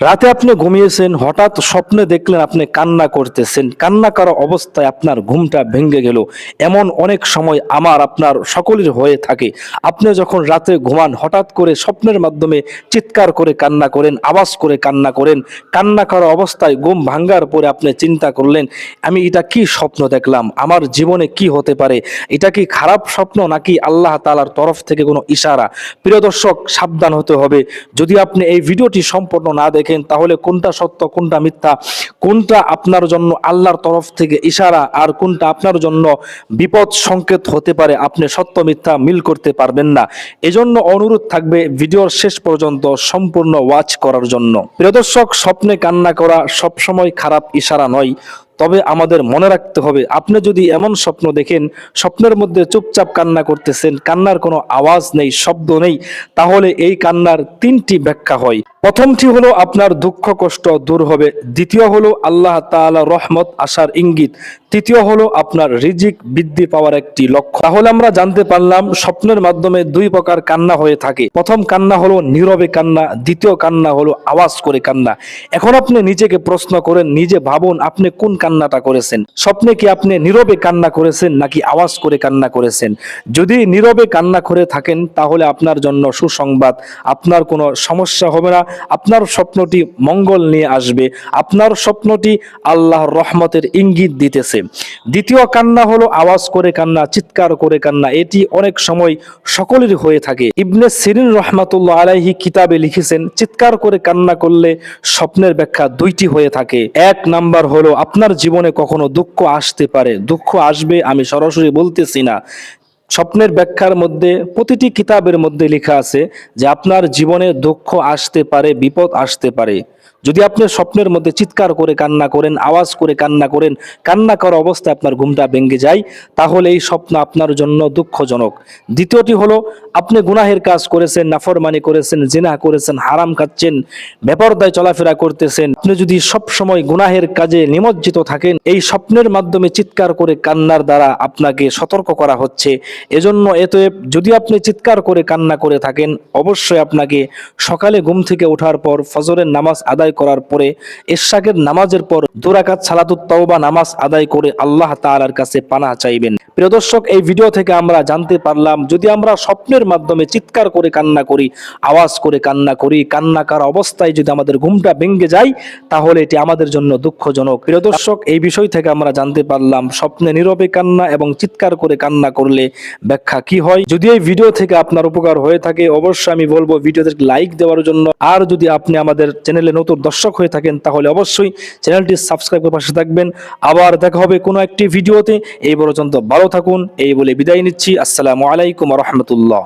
রাতে আপনি ঘুমিয়েছেন, হঠাৎ স্বপ্নে দেখলেন আপনি কান্না করতেছেন, কান্না করা অবস্থায় আপনার ঘুমটা ভেঙে গেল। এমন অনেক সময় আমার আপনার সকলের হয়ে থাকে। আপনি যখন রাতে ঘুমান, হঠাৎ করে স্বপ্নের মাধ্যমে চিৎকার করে কান্না করেন, আওয়াজ করে কান্না করেন। কান্না করা অবস্থায় ঘুম ভাঙ্গার পরে আপনি চিন্তা করলেন, আমি এটা কি স্বপ্ন দেখলাম, আমার জীবনে কি হতে পারে, এটা কি খারাপ স্বপ্ন নাকি আল্লাহ তাআলার তরফ থেকে কোনো ইশারা? প্রিয় দর্শক, সাবধান হতে হবে। যদি আপনি এই ভিডিওটি সম্পূর্ণ না দেখেন, তাহলে কোনটা সত্য কোনটা মিথ্যা, কোনটা আপনার জন্য আল্লাহর তরফ থেকে ইশারা আর কোনটা আপনার জন্য বিপদ সংকেত হতে পারে, আপনি সত্য মিথ্যা মিল করতে পারবেন না। এজন্য অনুরোধ থাকবে ভিডিওর শেষ পর্যন্ত সম্পূর্ণ ওয়াচ করার জন্য। প্রিয় দর্শক, স্বপ্নে কান্না করা সবসময় খারাপ ইশারা নয়। তবে আমাদের মনে রাখতে হবে, আপনি যদি এমন স্বপ্ন দেখেন, স্বপ্নের মধ্যে চুপচাপ কান্না করতেছেন, কান্নার কোনো আওয়াজ নেই, শব্দ নেই, তাহলে এই কান্নার তিনটি ব্যাখ্যা হয়। প্রথমটি হলো আপনার দুঃখ কষ্ট দূর হবে, দ্বিতীয় হলো আল্লাহ তাআলা রহমত আসার ইঙ্গিত, তৃতীয় হলো আপনার রিজিক বৃদ্ধি পাওয়ার একটি লক্ষ্য। তাহলে আমরা জানতে পারলাম স্বপ্নের মাধ্যমে দুই প্রকার কান্না হয়ে থাকে। প্রথম কান্না হলো নীরবে কান্না, দ্বিতীয় কান্না হলো আওয়াজ করে কান্না। এখন আপনি নিজেকে প্রশ্ন করেন, নিজে ভাবুন আপনি কোন কান্নাটা করেছেন। স্বপ্নে কি আপনি নীরবে কান্না করেছেন নাকি আওয়াজ করে কান্না করেছেন? যদি নীরবে কান্না করে থাকেন, তাহলে আপনার জন্য সুসংবাদ, আপনার কোনো সমস্যা হবে না, আপনার স্বপ্নটি মঙ্গল নিয়ে আসবে, আপনার স্বপ্নটি আল্লাহর রহমতের ইঙ্গিত দিতেছে। দ্বিতীয় কান্না হলো আওয়াজ করে কান্না, চিৎকার করে কান্না। এটি অনেক সময় সকলেরই হয়ে থাকে। ইবনে সিরিন রহমাতুল্লাহ আলাইহি কিতাবে লিখেছেন, চিৎকার করে কান্না করলে স্বপ্নের ব্যাখ্যা দুইটি হয়ে থাকে। এক নাম্বার হলো আপনার জীবনে কখনো দুঃখ আসতে পারে, দুঃখ আসবে, আমি সরাসরি বলতেছি না। স্বপ্নের ব্যাখ্যার মধ্যে প্রতিটি কিতাবের মধ্যে লেখা আছে যে আপনার জীবনে দুঃখ আসতে পারে, বিপদ আসতে পারে। যদি আপনি স্বপ্নের মধ্যে চিৎকার করে কান্না করেন, আওয়াজ করে কান্না করেন, কান্না করা অবস্থায় আপনার ঘুমটা ভেঙে যায়, তাহলে এই স্বপ্ন আপনার জন্য দুঃখজনক। দ্বিতীয়টি হলো আপনি গুনাহের কাজ করেছেন, নাফরমানি করেছেন, জিনা করেছেন, হারাম খাচ্ছেন, বেপরদায় চলাফেরা করতেছেন। আপনি যদি সব সময় গুনাহের কাজে নিমজ্জিত থাকেন, এই স্বপ্নের মাধ্যমে চিৎকার করে কান্নার দ্বারা আপনাকে সতর্ক করা হচ্ছে। এজন্য যদি আপনি চিৎকার করে কান্না করে থাকেন, অবশ্যই আপনাকে সকালে ঘুম থেকে ওঠার পর ফজরের নামাজ আদায় করার পরে, ইশরাকের নামাজের পর 2 রাকাত সালাতুত তাওবা নামাজ আদায় করে আল্লাহ তাআলার কাছে পানাহ চাইবেন। প্রিয় দর্শক, এই ভিডিও থেকে আমরা জানতে পারলাম, যদি আমরা স্বপ্নের মাধ্যমে চিৎকার করে কান্না করি, আওয়াজ করে কান্না করি, কান্না করা অবস্থায় যদি আমাদের ঘুমটা ভেঙে যায়, তাহলে এটি আমাদের জন্য দুঃখজনক। প্রিয় দর্শক, এই বিষয় থেকে আমরা জানতে পারলাম স্বপ্নে নীরবে কান্না এবং চিৎকার করে কান্না করলে ব্যাখ্যা কি হয়। যদি এই ভিডিও থেকে আপনার উপকার হয়ে থাকে, অবশ্যই আমি বলবো ভিডিওতে লাইক দেওয়ার জন্য। আর যদি আপনি আমাদের চ্যানেলে নতুন দর্শক হয়ে থাকেন, তাহলে অবশ্যই চ্যানেলটি সাবস্ক্রাইব করে পাশে থাকবেন। আবার দেখা হবে কোনো একটি ভিডিওতে। এই পর্যন্ত ভালো থাকুন, এই বলে বিদায় নিচ্ছি। আসসালামু আলাইকুম ওয়া রাহমাতুল্লাহ।